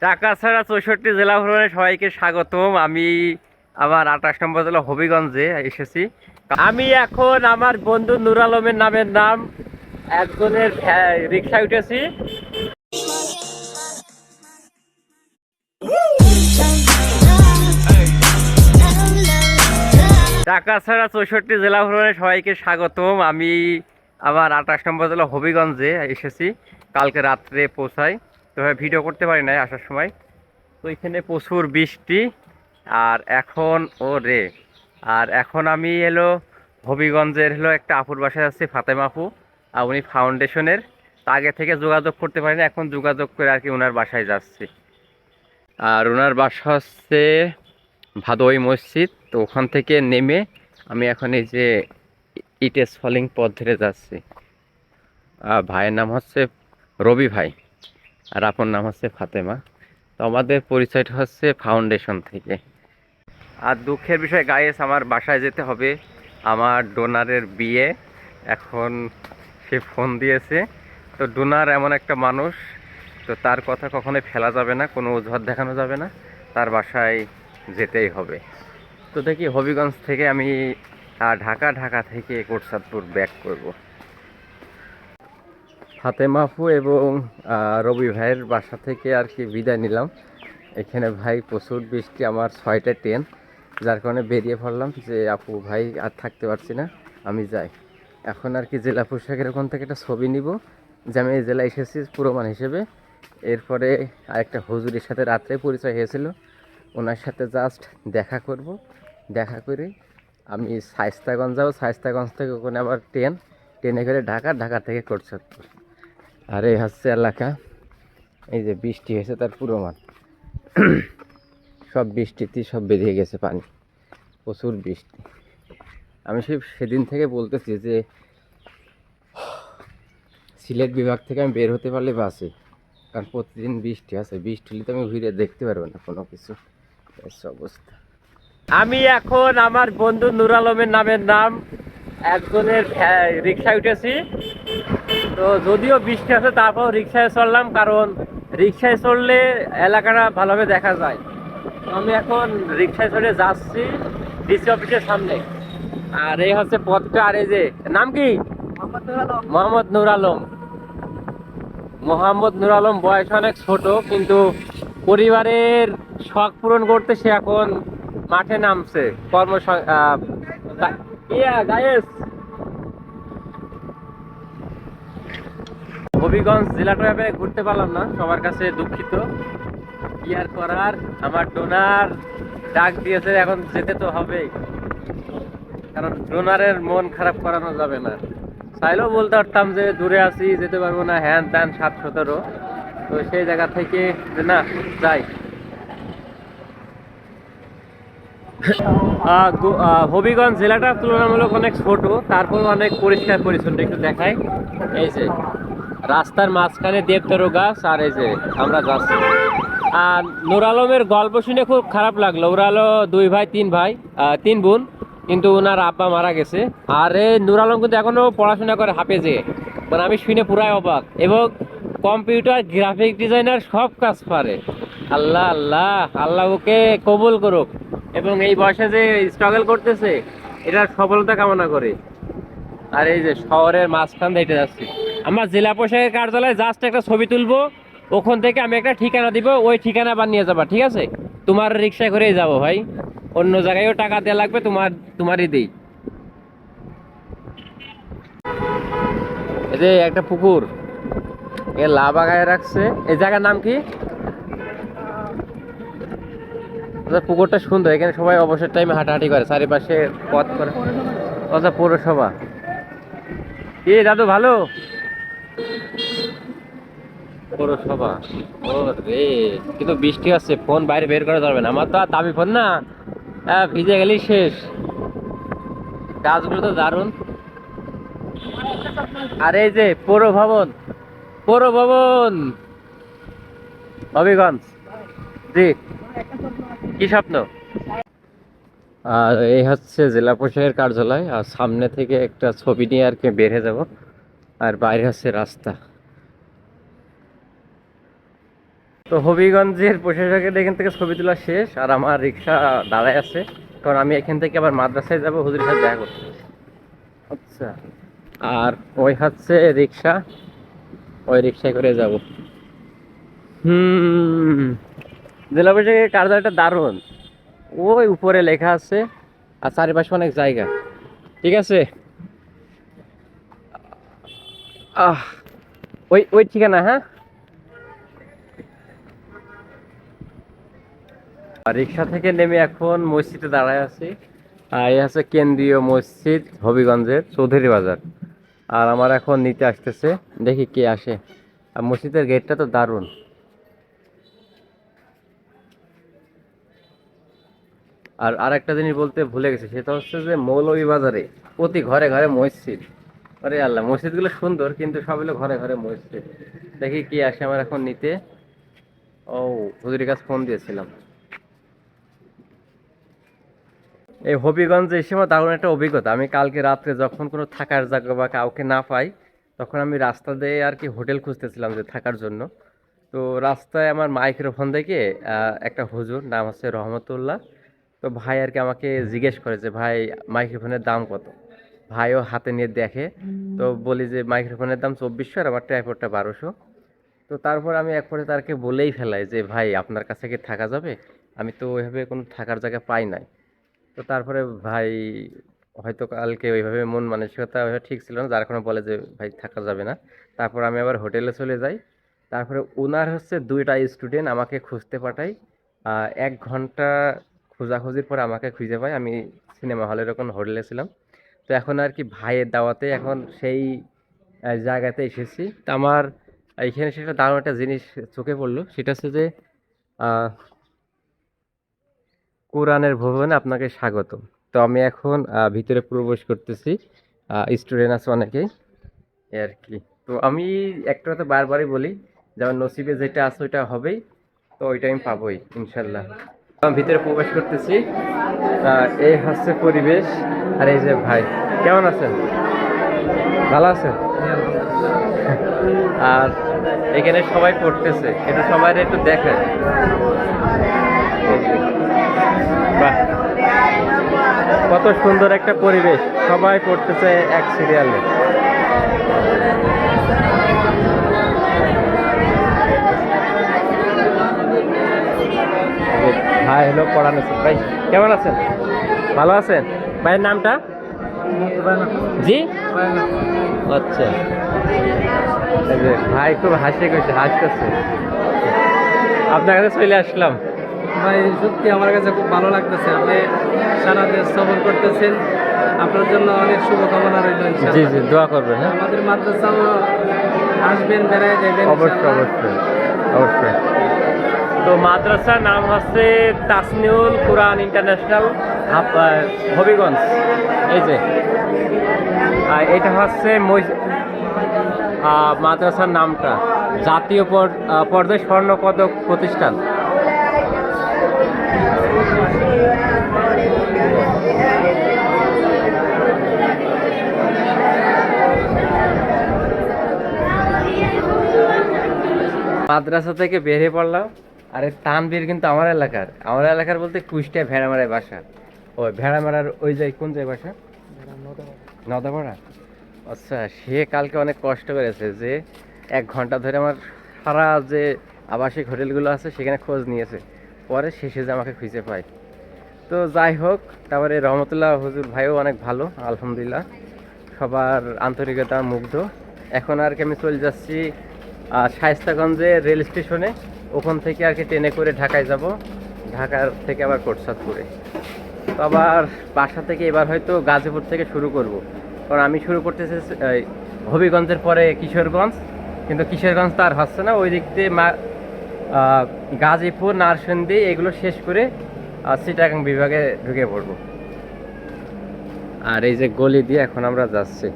ঢাকা ছাড়া 64 জেলা ভ্রমণে সবাইকে স্বাগতম। আমি আমার 28 নম্বর জেলা হবিগঞ্জে এসেছি। আমি এখন আমার বন্ধু নুর আলমের নামের নাম একজনের রিক্সায় উঠেছি। ঢাকা ছাড়া 64 জেলা ভ্রমণে সবাইকে স্বাগতম। আমি আমার 28 নম্বর জেলা হবিগঞ্জে এসেছি। কালকে রাত্রে পৌঁছাই, তো ভিডিও করতে পারি নাই আসার সময়। তো এখানে প্রচুর বৃষ্টি। আর এখন আমি হবিগঞ্জের একটা আপুর বাসায় যাচ্ছি, ফাতেমা আপু। আর উনি ফাউন্ডেশনের। তা আগে থেকে যোগাযোগ করতে পারি না, এখন যোগাযোগ করে আর কি ওনার বাসায় যাচ্ছি। আর ওনার বাসা হচ্ছে ভাদোই মসজিদ। তো ওখান থেকে নেমে আমি এখন এই যে ইটেস ফলিং পথ ধরে যাচ্ছি। ভাইয়ের নাম হচ্ছে রবি ভাই, আর আপনার নাম হচ্ছে ফাতেমা। তো আমাদের পরিচয়টা হচ্ছে ফাউন্ডেশন থেকে। আর দুঃখের বিষয় গাইস, আমার বাসায় যেতে হবে, আমার ডোনারের বিয়ে। এখন সে ফোন দিয়েছে। তো ডোনার এমন একটা মানুষ, তো তার কথা কখনোই ফেলা যাবে না, কোনো অজুহাত দেখানো যাবে না, তার বাসায় যেতেই হবে। তো দেখি হবিগঞ্জ থেকে আমি ঢাকা থেকে কোটচাঁদপুর ব্যাক করব। ফাতেমা আপু এবং রবি ভাইয়ের বাসা থেকে আর কি বিদায় নিলাম। এখানে ভাই প্রচুর বৃষ্টি, আমার 6টা ট্রেন, যার কারণে বেরিয়ে পড়লাম যে আপু ভাই আর থাকতে পারছি না, আমি যাই। এখন আর কি জেলা প্রশাসকের ওখান থেকে একটা ছবি নিব যে আমি এই জেলায় এসেছি প্রমাণ হিসেবে। এরপরে আরেকটা হুজুরের সাথে রাত্রে পরিচয় হয়েছিল, ওনার সাথে জাস্ট দেখা করব। দেখা করে আমি শায়েস্তাগঞ্জ যাবো, শায়েস্তাগঞ্জ থেকে ওখানে আবার ট্রেনে করে ঢাকা থেকে কোটচাঁদপুর। আর এই হচ্ছে এলাকা। এই যে বৃষ্টি হয়েছে তার প্রমাণ। সব বৃষ্টিতেই সব বেরিয়ে গেছে পানি, প্রচুর বৃষ্টি। আমি সেদিন থেকে বলতেছি যে সিলেট বিভাগ থেকে আমি বের হতে পারলে বাসে, কারণ প্রতিদিন বৃষ্টি আছে, বৃষ্টি হলে তো আমি ঘুরে দেখতে পারবো না কোনো কিছু, অবস্থা। আমি এখন আমার বন্ধু নুর আলমের নামের নাম একজনের রিক্সায় উঠেছি। তো যদিও বৃষ্টি আছে তারপর রিক্সায় চললাম, কারণ রিক্সায় চললে এলাকাটা ভালোভাবে দেখা যায়। আমি এখন রিক্সায় চলে যাচ্ছি ডিসি অফিসের সামনে। আর এই হচ্ছে পথটা। আর এই যে নাম কি? মোহাম্মদ নুর আলম। মোহাম্মদ নুর আলম বয়স অনেক ছোট, কিন্তু পরিবারের শখ পূরণ করতে সে এখন মাঠে নামছে হবিগঞ্জ জেলাটা ব্যাপারে ঘুরতে পারলাম না, সবার কাছে দুঃখিত। কি আর করার, আমার ডোনার ডাক দিয়েছে, এখন যেতে তো হবেই, কারণ ডোনারের মন খারাপ করানো যাবে না। চাইলেও বলতে পারতাম যে দূরে আছি, যেতে পারবো না, হ্যান ত্যান 7-17। তো সেই জায়গা থেকে যে না যাই। হবিগঞ্জ জেলাটা তুলনামূলক অনেক ছোট, তারপর অনেক পরিষ্কার পরিচ্ছন্ন। একটু দেখাই, এই যে রাস্তার মাঝখানে দেবদারু গাছ, আর এই যে আমরা যাচ্ছি। আর নুর আলমের গল্প শুনে খুব খারাপ লাগলো। ওরা হলো 2 ভাই 3 বোন, কিন্তু ওনার আব্বা মারা গেছে। আর এই নুর আলম কিন্তু এখনো পড়াশোনা করে হাফেজে, মানে আমি শুনে পুরাই অবাক। এবং কম্পিউটার, গ্রাফিক ডিজাইনার সব কাজ পারে। আল্লাহ আল্লাহ আল্লাহ ওকে কবুল করুক, এবং এই বয়সে যে স্ট্রাগল করতেছে এটার সফলতা কামনা করে। আর এই যে শহরের মাঝখান দিয়ে যাচ্ছি, আমার জেলা প্রশাসকের কার্যালয়ে জাস্ট একটা ছবি তুলবো, ওখান থেকে আমি একটা ঠিকানা দিব, ওই ঠিকানা বানিয়ে যাবা, ঠিক আছে? তোমার রিক্সায় করেই যাবো ভাই, অন্য জায়গায়ও টাকা দেওয়া লাগবে, তোমারই দেই। এই যে একটা পুকুর, এ লাভ আগায় রাখছে। এই জায়গার নাম কি? পুকুরটা সুন্দর, এখানে সবাই অবসর টাইমে হাঁটাহাঁটি করে, চারিপাশে পথ করে। আচ্ছা, পৌরসভা। কি দাদু ভালো? পৌরসভা। ও রে, কিন্তু বৃষ্টি আছে, ফোন বাইরে বের করা যাবে না, আমার তো আর দামি ফোন না, ভিজে গেলেই শেষ। গাছগুলো তো দারুণ। আর এই যে পৌর ভবন হবিগঞ্জ। জি, কি স্বপ্ন? আর এই হচ্ছে জেলা প্রশাসকের কার্যালয়, আর সামনে থেকে একটা ছবি নিয়ে আর কি বের হয়ে যাব। আর বাইরে হচ্ছে রাস্তা। তো হবিগঞ্জের প্রশাসকের এখান থেকে ছবি তোলা শেষ, আর আমার রিক্সা দাঁড়ায় আছে, কারণ আমি এখান থেকে আবার মাদ্রাসায় যাব হুজুরের সাথে দেখা করতে। আচ্ছা, আর ওই হচ্ছে রিক্সা, ওই রিক্সায় করে যাব। জেলা পরিষদের কার্যালয়টা দারুণ, ওই উপরে লেখা আছে আর চারিপাশে অনেক জায়গা। ঠিক আছে, আহ ওই ওই ঠিকানা। হ্যাঁ, আর রিক্সা থেকে নেমে এখন মসজিদে দাঁড়ায় আছি। এই হচ্ছে কেন্দ্রীয় মসজিদ হবিগঞ্জের চৌধুরী বাজার। আর আমার এখন নিতে আসতেছে, দেখি কে আসে। আর মসজিদের গেটটা তো দারুণ। আর আরেকটা জিনিস বলতে ভুলে গেছি, সেটা হচ্ছে যে মৌলভীবাজারে প্রতি ঘরে ঘরে মসজিদ। আরে আল্লাহ, মসজিদগুলো সুন্দর কিন্তু সব হলো ঘরে ঘরে মসজিদ। দেখি কি আসে আমার এখন নিতে। ও, হুজুরের কাছে ফোন দিয়েছিলাম। এই হবিগঞ্জে এসে আমার দারুণ একটা অভিজ্ঞতা। আমি কালকে রাত্রে যখন কোনো থাকার জায়গা বা কাউকে না পাই, তখন আমি রাস্তা দিয়ে আর কি হোটেল খুঁজতেছিলাম যে থাকার জন্য। তো রাস্তায় আমার মাইক্রোফোন দেখে একটা হুজুর, নাম হচ্ছে রহমতুল্লাহ। তো ভাই আর কি আমাকে জিজ্ঞেস করে যে ভাই মাইক্রোফোনের দাম কত। ভাইও হাতে নিয়ে দেখে। তো বলি যে মাইক্রোফোনের দাম 2400 আর আমার ট্রাইপডটা 1200। তো তারপর আমি এক পরে তারকে বলেই ফেলাই যে ভাই আপনার কাছে কি থাকা যাবে, আমি তো ওইভাবে কোনো থাকার জায়গা পাই নাই। তো তারপরে ভাই হয়তো কালকে ওইভাবে মন মানসিকতা ওইভাবে ঠিক ছিল না, যার কারণে বলে যে ভাই থাকা যাবে না। তারপর আমি আবার হোটেলে চলে যাই। তারপরে ওনার হচ্ছে 2টা স্টুডেন্ট আমাকে খুঁজতে পাঠায়। 1 ঘন্টা খোঁজাখুঁজির পর আমাকে খুঁজে পায়। আমি সিনেমা হলের ওখানে হোটেলে ছিলাম। তো এখন আর কি ভাইয়ের দাওয়াতে এখন সেই জায়গাতে এসেছি। তো আমার এইখানে সেটা দারুণ একটা জিনিস চোখে পড়লো, সেটা হচ্ছে যে আহ, কোরআনের ভবনে আপনাকে স্বাগত। তো আমি এখন ভিতরে প্রবেশ করতেছি। স্টুডেন্ট আছে অনেকেই, এই আর কি। তো আমি একটা কথা বারবারই বলি, যেমন নসিবে যেটা আছে ওইটা হবেই, তো ওইটা আমি পাবোই ইনশাল্লাহ। আমি ভিতরে প্রবেশ করতেছি। এই হচ্ছে পরিবেশ। আর এই যে ভাই, কেমন আছেন? ভালো আছেন? আর এখানে সবাই পড়তেছে, এটা সবাই একটু দেখেন। বাহ, কত সুন্দর একটা পরিবেশ, সবাই পড়তেছে এক সিরিয়ালে। ভাই হলো পড়ানো। ভাই কেমন আছেন? ভালো আছেন? ভাইয়ের নামটা? জি, আচ্ছা। এই যে ভাই খুব হাসি করছে, হাসতেছে। আপনার কাছে চলে আসলাম। ভাই সত্যি আমার কাছে খুব ভালো লাগতেছে, আপনি সারা দেশ সফর করতেছেন, আপনার জন্য অনেক শুভকামনা রইল। জি জি, দোয়া করবেন। হ্যাঁ, আমাদের মাদ্রাসাও আসবেন, বেড়ায় যাবেন অবশ্যই অবশ্যই অবশ্যই। তো মাদ্রাসার নাম হচ্ছে তাসনিউল কুরআন ইন্টারন্যাশনাল হবিগঞ্জ। এই যে এটা হচ্ছে মাদ্রাসার নামটা, জাতীয় পর্যায়ে স্বর্ণ পদক প্রতিষ্ঠান। মাদ্রাসা থেকে বেরিয়ে পড়লাম। আরে তানভীর কিন্তু আমার এলাকার বলতে কুষ্টিয়া ভেড়ামারায় বাসা। ওই ভেড়ামারার ওই যে কোন জায়গায় বাসা? নদাপাড়া। আচ্ছা, সে কালকে অনেক কষ্ট করেছে যে 1 ঘন্টা ধরে আমার সারা যে আবাসিক হোটেলগুলো আছে সেখানে খোঁজ নিয়েছে, পরে শেষে যে আমাকে খুঁজে পায়। তো যাই হোক, তারপরে রহমতুল্লাহ হুজুর ভাইও অনেক ভালো, আলহামদুলিল্লাহ, সবার আন্তরিকতা মুগ্ধ। এখন আর কি আমি চলে যাচ্ছি শায়েস্তাগঞ্জে রেল স্টেশনে। ওখান থেকে আর কি ট্রেনে করে ঢাকায় যাব, ঢাকার থেকে আবার কোটচাঁদপুরে। তো আবার বাসা থেকে এবার হয়তো গাজীপুর থেকে শুরু করব, কারণ আমি শুরু করতেছি হবিগঞ্জের পরে কিশোরগঞ্জ, কিন্তু কিশোরগঞ্জ তো আর হচ্ছে না, ওই দিক দিয়ে গাজীপুর, নারসিংদী এগুলো শেষ করে চিটাগাং বিভাগে ঢুকে পড়বো। আর এই যে গলি দিয়ে এখন আমরা যাচ্ছি।